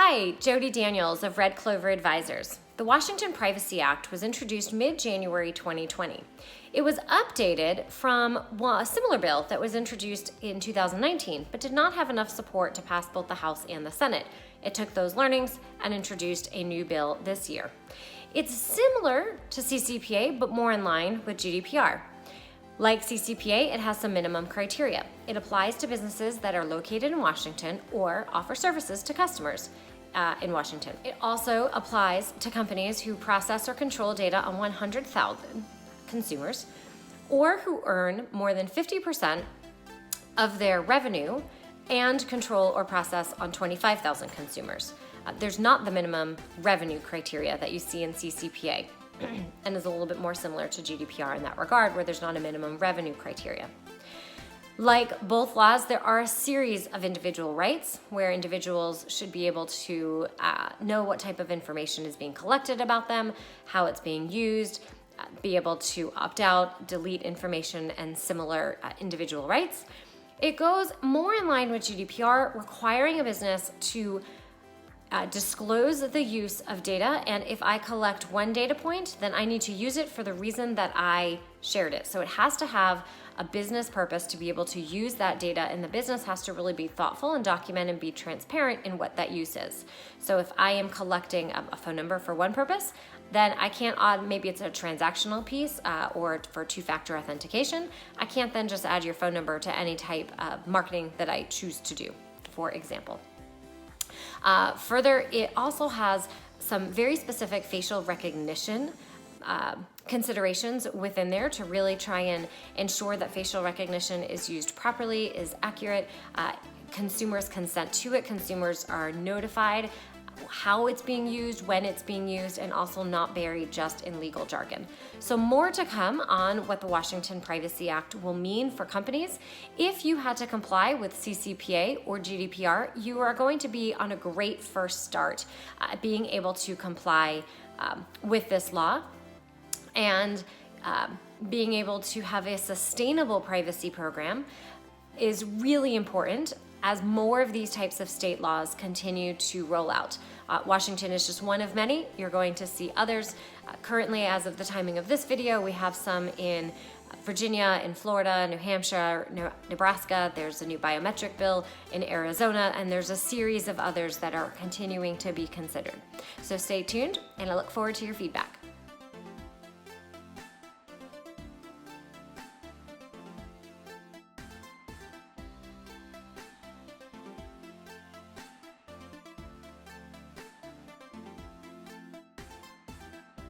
Hi, Jodi Daniels of Red Clover Advisors. The Washington Privacy Act was introduced mid-January 2020. It was updated from a similar bill that was introduced in 2019, but did not have enough support to pass both the House and the Senate. It took those learnings and introduced a new bill this year. It's similar to CCPA, but more in line with GDPR. Like CCPA, it has some minimum criteria. It applies to businesses that are located in Washington or offer services to customers in Washington. It also applies to companies who process or control data on 100,000 consumers or who earn more than 50% of their revenue and control or process on 25,000 consumers. There's not the minimum revenue criteria that you see in CCPA. And is a little bit more similar to GDPR in that regard, where there's not a minimum revenue criteria. Like both laws, there are a series of individual rights where individuals should be able to know what type of information is being collected about them, how it's being used, be able to opt out, delete information, and similar individual rights. It goes more in line with GDPR, requiring a business to disclose the use of data, and if I collect one data point, then I need to use it for the reason that I shared it. So it has to have a business purpose to be able to use that data, and the business has to really be thoughtful and document and be transparent in what that use is. So if I am collecting a phone number for one purpose, then I can't add, maybe it's a transactional piece or for two-factor authentication, I can't then just add your phone number to any type of marketing that I choose to do, for example. Further, it also has some very specific facial recognition considerations within there to really try and ensure that facial recognition is used properly, is accurate, consumers consent to it, consumers are notified how it's being used, when it's being used, and also not buried just in legal jargon. So more to come on what the Washington Privacy Act will mean for companies. If you had to comply with CCPA or GDPR, you are going to be on a great first start being able to comply with this law and being able to have a sustainable privacy program is really important as more of these types of state laws continue to roll out. Washington is just one of many. You're going to see others. Currently, as of the timing of this video, we have some in Virginia, in Florida, New Hampshire, Nebraska. There's a new biometric bill in Arizona, and there's a series of others that are continuing to be considered. So stay tuned, and I look forward to your feedback.